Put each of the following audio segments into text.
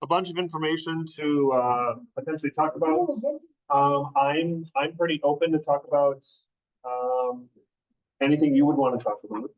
a bunch of information to potentially talk about. I'm pretty open to talk about anything you would want to talk about.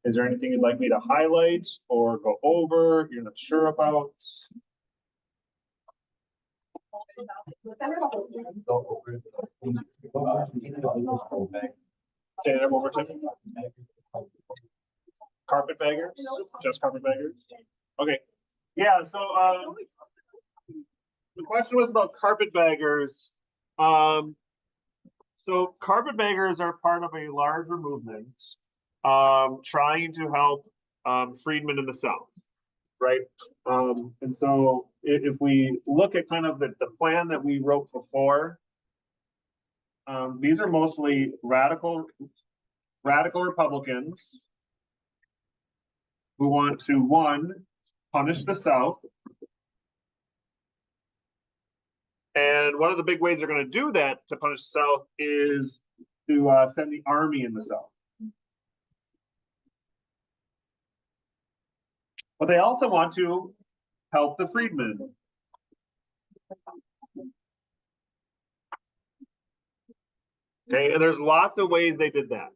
Is there anything you'd like me to highlight or go over? You're not sure about? Say that one more time. Carpetbaggers? Just carpetbaggers? Okay. Yeah, so the question was about carpetbaggers. So carpetbaggers are part of a larger movement trying to help freedmen in the South, right? And so if we look at kind of the plan that we wrote before, these are mostly radical Republicans who want to, one, punish the South. And one of the big ways they're going to do that to punish the South is to send the army in the South. But they also want to help the freedmen. Okay, and there's lots of ways they did that.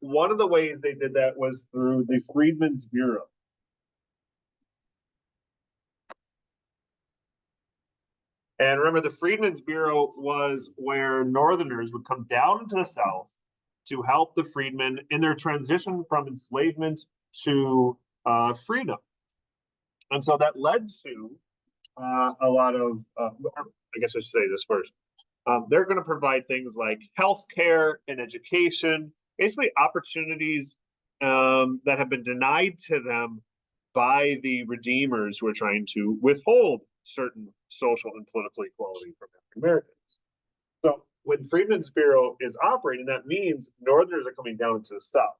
One of the ways they did that was through the Freedmen's Bureau. And remember, the Freedmen's Bureau was where Northerners would come down into the South to help the freedmen in their transition from enslavement to freedom. And so that led to a lot of, I guess I should say this first. They're going to provide things like healthcare and education, basically opportunities that have been denied to them by the Redeemers who are trying to withhold certain social and political equality from African Americans. So when Freedmen's Bureau is operating, that means Northerners are coming down into the South.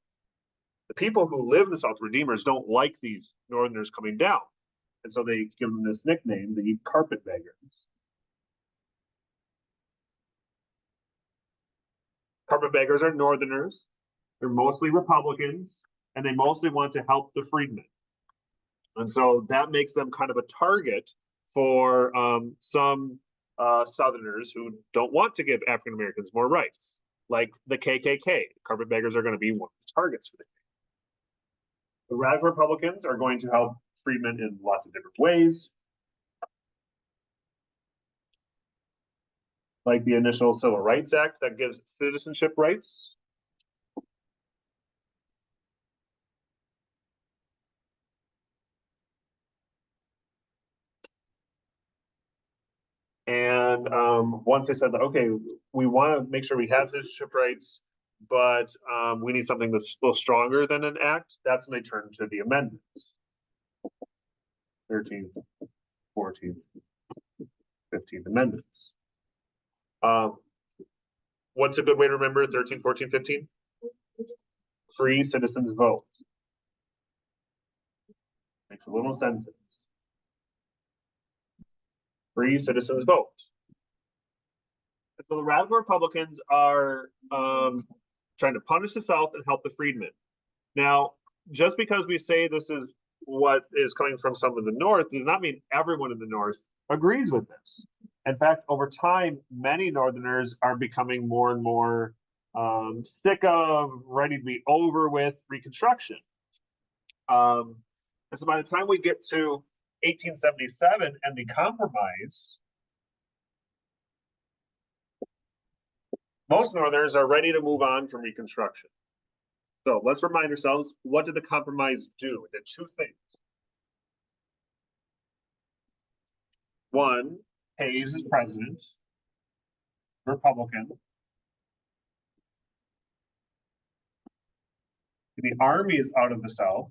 The people who live in the South, Redeemers, don't like these Northerners coming down. And so they give them this nickname, the Carpetbaggers. Carpetbaggers are Northerners. They're mostly Republicans, and they mostly want to help the freedmen. And so that makes them kind of a target for some Southerners who don't want to give African Americans more rights, like the KKK. Carpetbaggers are going to be one of the targets for the KKK. The radical Republicans are going to help freedmen in lots of different ways, like the initial Civil Rights Act that gives citizenship rights. And once they said that, okay, we want to make sure we have citizenship rights, but we need something that's a little stronger than an act, that's when they turned to the amendments. 13th, 14th, 15th amendments. What's a good way to remember 13, 14, 15? Free citizens vote. Makes a little sentence. Free citizens vote. So the radical Republicans are trying to punish the South and help the freedmen. Now, just because we say this is what is coming from some in the North does not mean everyone in the North agrees with this. In fact, over time, many Northerners are becoming more and more sick of, ready to be over with Reconstruction. And so by the time we get to 1877 and the Compromise, most Northerners are ready to move on from Reconstruction. So let's remind ourselves, what did the Compromise do? It did two things. One, Hayes is president, Republican. The army is out of the South,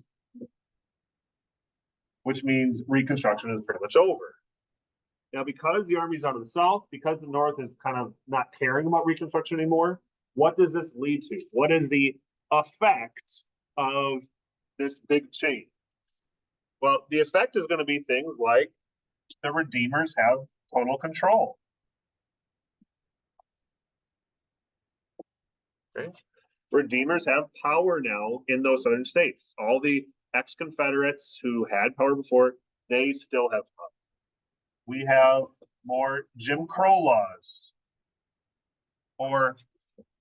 which means Reconstruction is pretty much over. Now, because the army's out of the South, because the North is kind of not caring about Reconstruction anymore, what does this lead to? What is the effect of this big change? Well, the effect is going to be things like the Redeemers have total control. Okay. Redeemers have power now in those southern states. All the ex-Confederates who had power before they still have power. We have more Jim Crow laws or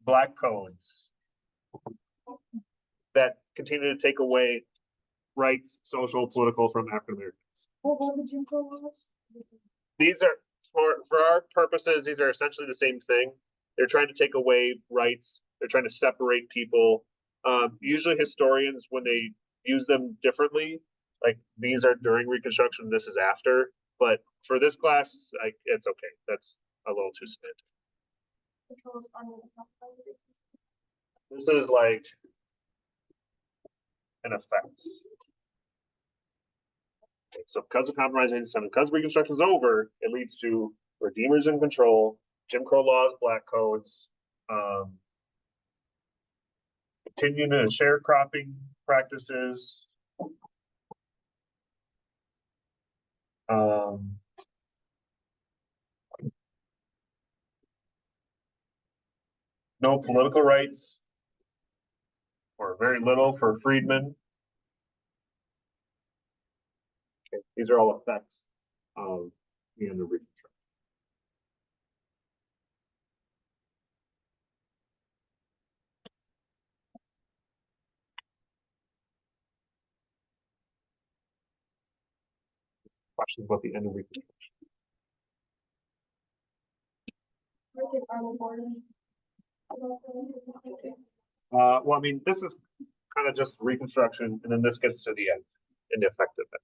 black codes that continue to take away rights, social, political, from African Americans. What were the Jim Crow laws? These are, for our purposes, these are essentially the same thing. They're trying to take away rights. They're trying to separate people. Usually historians, when they use them differently, like these are during Reconstruction, this is after. But for this class, it's okay. That's a little too semantic. This is like an effect. Okay, so because of Compromise 87, because Reconstruction is over, it leads to Redeemers in control, Jim Crow laws, black codes, continuing to sharecropping practices. No political rights, or very little for freedmen. Okay, these are all effects of the end of Reconstruction. Questions about the end of Reconstruction? Well, I mean, this is kind of just Reconstruction, and then this gets to the end and the effect of it.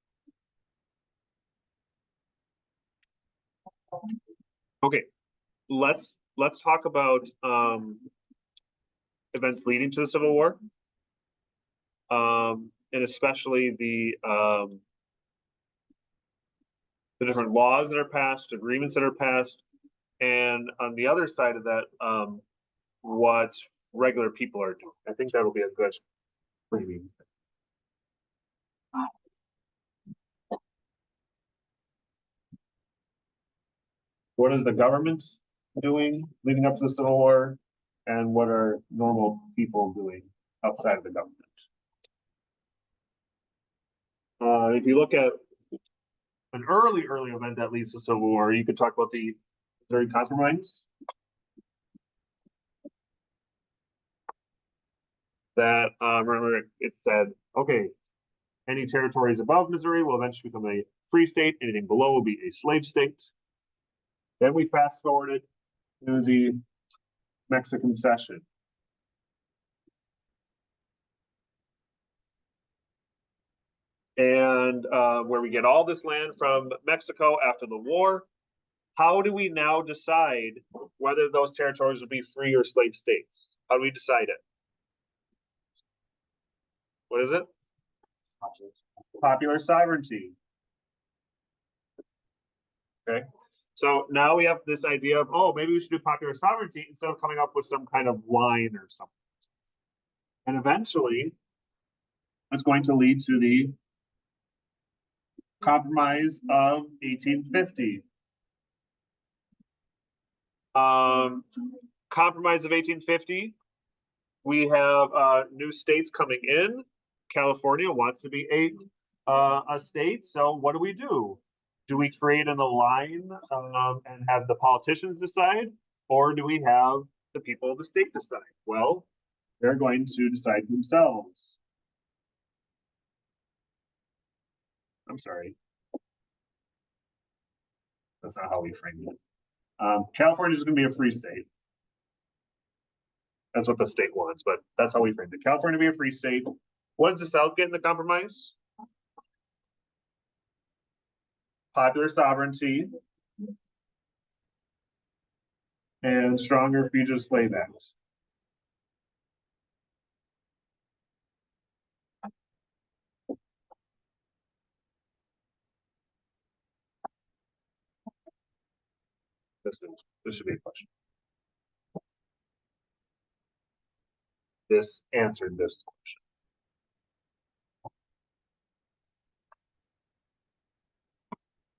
Okay, let's talk about events leading to the Civil War, and especially the different laws that are passed, agreements that are passed, and on the other side of that, what regular people are doing. I think that'll be a good framing. What is the government doing leading up to the Civil War, and what are normal people doing outside of the government? If you look at an early event that leads to the Civil War, you could talk about the Missouri Compromise. That remember it said, okay, any territories above Missouri will eventually become a free state. Anything below will be a slave state. Then we fast forwarded to the Mexican Cession. And where we get all this land from Mexico after the war. How do we now decide whether those territories would be free or slave states? How do we decide it? What is it? Popular sovereignty. Okay. So now we have this idea of, oh, maybe we should do popular sovereignty instead of coming up with some kind of line or something. And eventually, it's going to lead to the Compromise of 1850. Compromise of 1850. We have new states coming in. California wants to be a state. So what do? Do we create an line and have the politicians decide, or do we have the people of the state decide? Well, they're going to decide themselves. I'm sorry. That's not how we framed it. California is going to be a free state. That's what the state wants, but that's how we framed it. California to be a free state. What does the South get in the compromise? Popular sovereignty and stronger Fugitive Slave Act. This should be a question. This answered this question.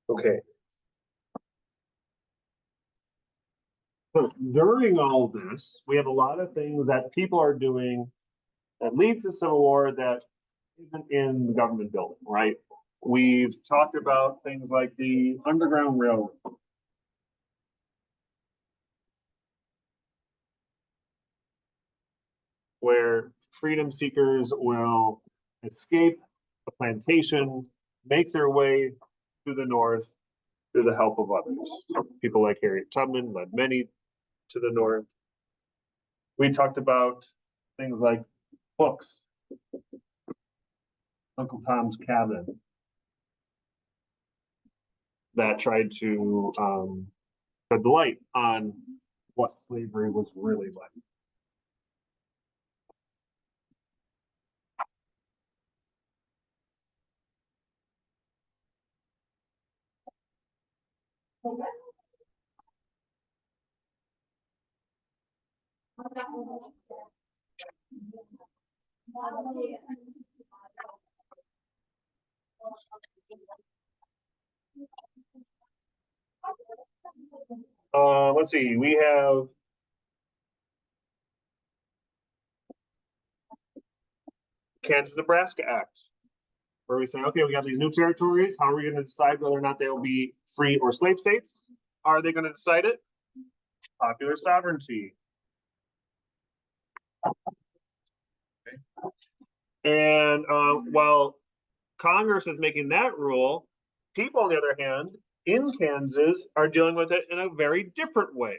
Okay. So during all this, we have a lot of things that people are doing that leads to civil war that isn't in the government building, right? We've talked about things like the Underground Railroad. Where freedom seekers will escape a plantation, make their way to the north through the help of others. People like Harriet Tubman led many to the north. We talked about things like books, Uncle Tom's Cabin, that tried to shed the light on what slavery was really like. Let's see, we have Kansas-Nebraska Act, where we say, okay, we got these new territories. How are we going to decide whether or not they will be free or slave states? Are they going to decide it? Popular sovereignty. Okay. And while Congress is making that rule, people, on the other hand, in Kansas are dealing with it in a very different way.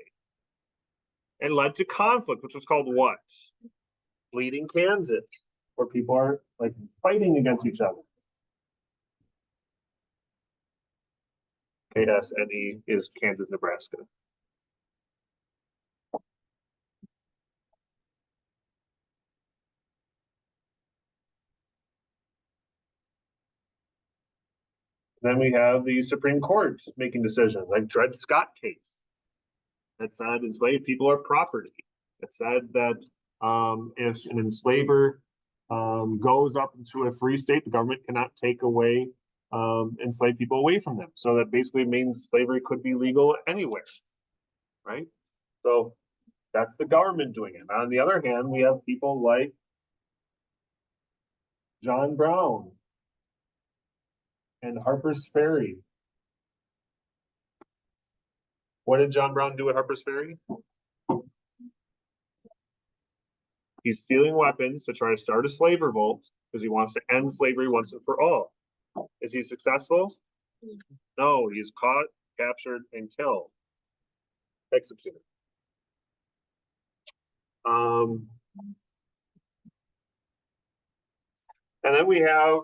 And led to conflict, which was called what? Bleeding Kansas, where people are like fighting against each other. KSNE is Kansas, Nebraska. Then we have the Supreme Court making decisions, like Dred Scott case, that said enslaved people are property. It said that if an enslaver goes up into a free state, the government cannot take away enslaved people away from them. So that basically means slavery could be legal anywhere, right? So that's the government doing it. On the other hand, we have people like John Brown and Harper's Ferry. What did John Brown do at Harper's Ferry? He's stealing weapons to try to start a slave revolt because he wants to end slavery once and for all. Is he successful? No, he's caught, captured, and killed. Executed. And then we have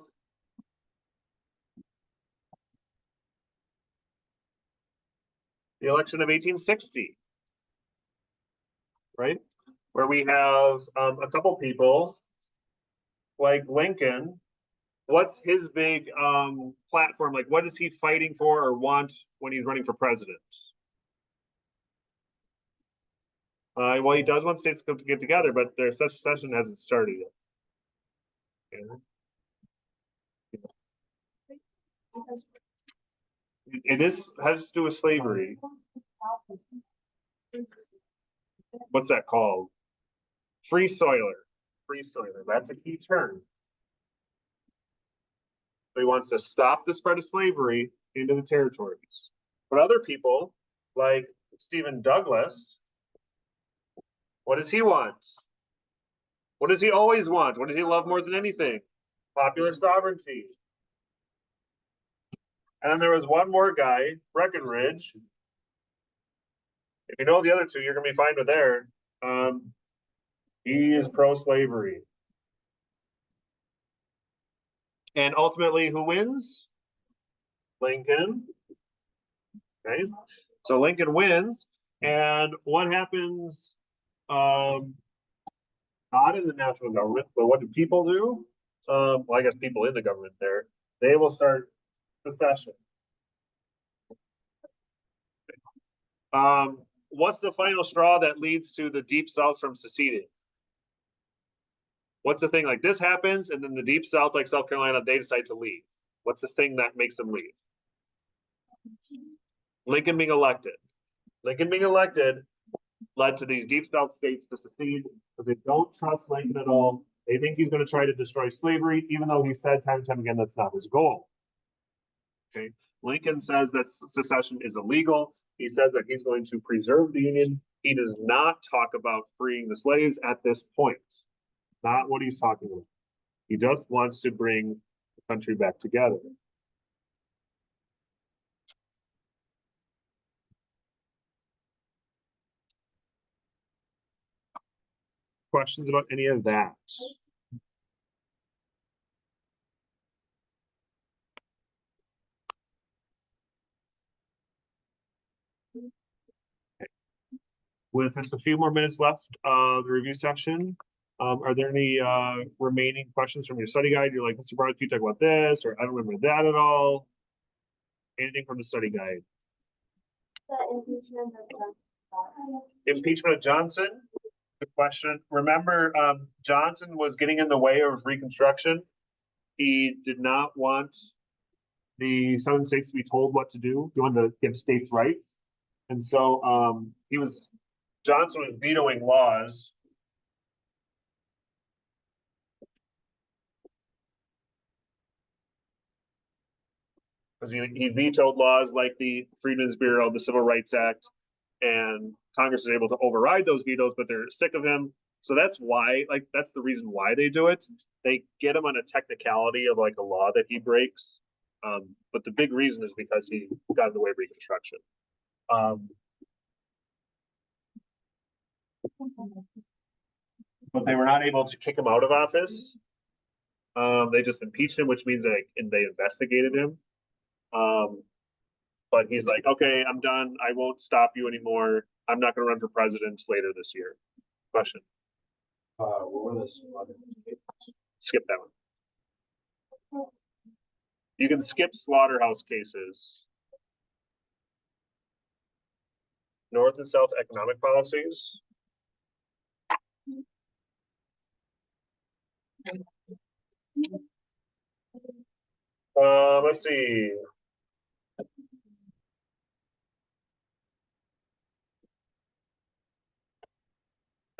the election of 1860, right? Where we have a couple people like Lincoln. What's his big platform? Like, what is he fighting for or want when he's running for president? Well, he does want states to get together, but their secession hasn't started yet. It is has to do with slavery. What's that called? Free soiler. Free soiler. That's a key term. So he wants to stop the spread of slavery into the territories. But other people, like Stephen Douglas, what does he want? What does he always want? What does he love more than anything? Popular sovereignty. And then there was one more guy, Breckinridge. If you know the other two, you're going to be fine with there. He is pro-slavery. And ultimately, who wins? Lincoln. Okay. So Lincoln wins. And what happens? Not in the national government, but what do people do? Well, I guess people in the government there. They will start secession. What's the final straw that leads to the Deep South from seceding? What's the thing? Like this happens, and then the Deep South, like South Carolina, they decide to leave. What's the thing that makes them leave? Lincoln being elected. Lincoln being elected led to these Deep South states to secede because they don't trust Lincoln at all. They think he's going to try to destroy slavery, even though he said time and time again that's not his goal. Okay, Lincoln says that secession is illegal. He says that he's going to preserve the Union. He does not talk about freeing the slaves at this point. Not what he's talking about. He just wants to bring the country back together. Questions about any of that? With just a few more minutes left of the review session, are there any remaining questions from your study guide? You're like, Mr. Barth, can you talk about this? Or I don't remember that at all. Anything from the study guide? Impeachment of Johnson? Good question. Remember, Johnson was getting in the way of Reconstruction. He did not want the southern states to be told what to do. He wanted to give states rights. And so Johnson was vetoing laws. Because he vetoed laws like the Freedmen's Bureau, the Civil Rights Act, and Congress is able to override those vetoes, but they're sick of him. So that's why, that's the reason why they do it. They get him on a technicality of like a law that he breaks. But the big reason is because he got in the way of Reconstruction. But they were not able to kick him out of office. They just impeached him, which means they investigated him. But he's like, okay, I'm done. I won't stop you anymore. I'm not going to run for president later this year. Question. What were those? Skip that one. You can skip slaughterhouse cases. North and South economic policies. Let's see.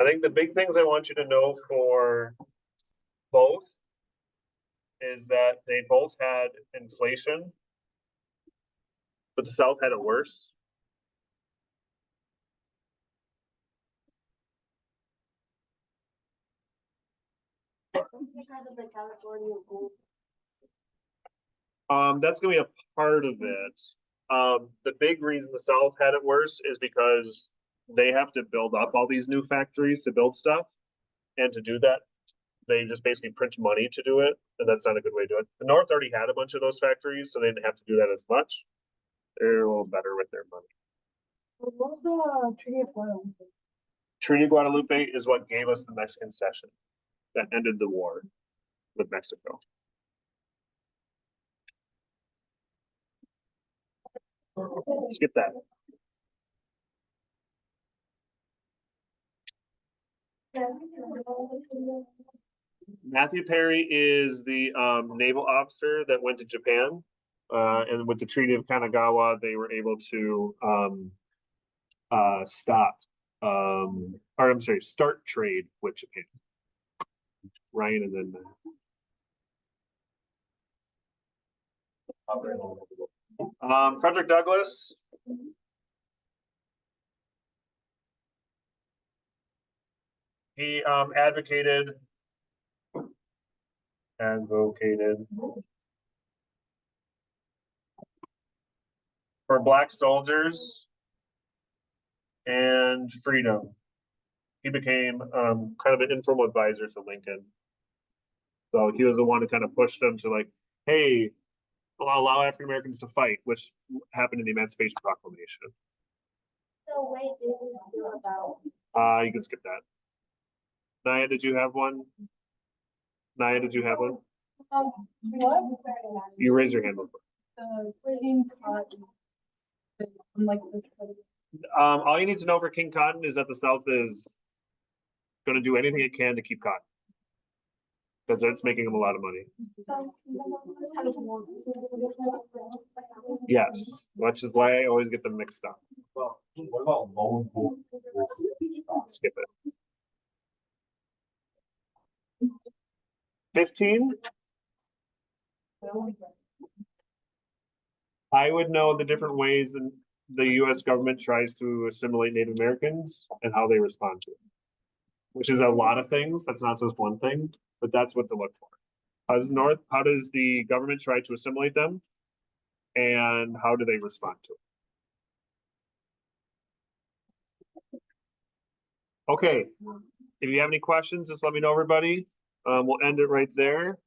I think the big things I want you to know for both is that they both had inflation, but the South had it worse. Because of the California gold. That's gonna be a part of it. The big reason the South had it worse is because they have to build up all these new factories to build stuff, and to do that, they just basically print money to do it, and that's not a good way to do it. The North already had a bunch of those factories, so they didn't have to do that as much. They're a little better with their money. What was the Treaty of Guadalupe? Treaty of Guadalupe is what gave us the Mexican Cession that ended the war with Mexico. Skip that. Matthew Perry is the naval officer that went to Japan, and with the Treaty of Kanagawa, they were able to start trade with Japan. Ryan, and then Frederick Douglass. He advocated for Black soldiers and freedom. He became kind of an informal advisor to Lincoln. So he was the one to kind of push them to like, hey, allow African Americans to fight, which happened in the Emancipation Proclamation. So wait, did we feel about? You can skip that. Naya, did you have one? Naya, did you have one? What? You raise your hand before. All you need to know for King Cotton is that the South is going to do anything it can to keep cotton, because it's making them a lot of money. Yes, which is why I always get them mixed up. Well, what about loan? Skip it. 15. I would know the different ways that the US government tries to assimilate Native Americans and how they respond to it. Which is a lot of things. That's not just one thing, but that's what to look for. How does the government try to assimilate them? And how do they respond to it? Okay. If you have any questions, just let me know, everybody. We'll end it right there.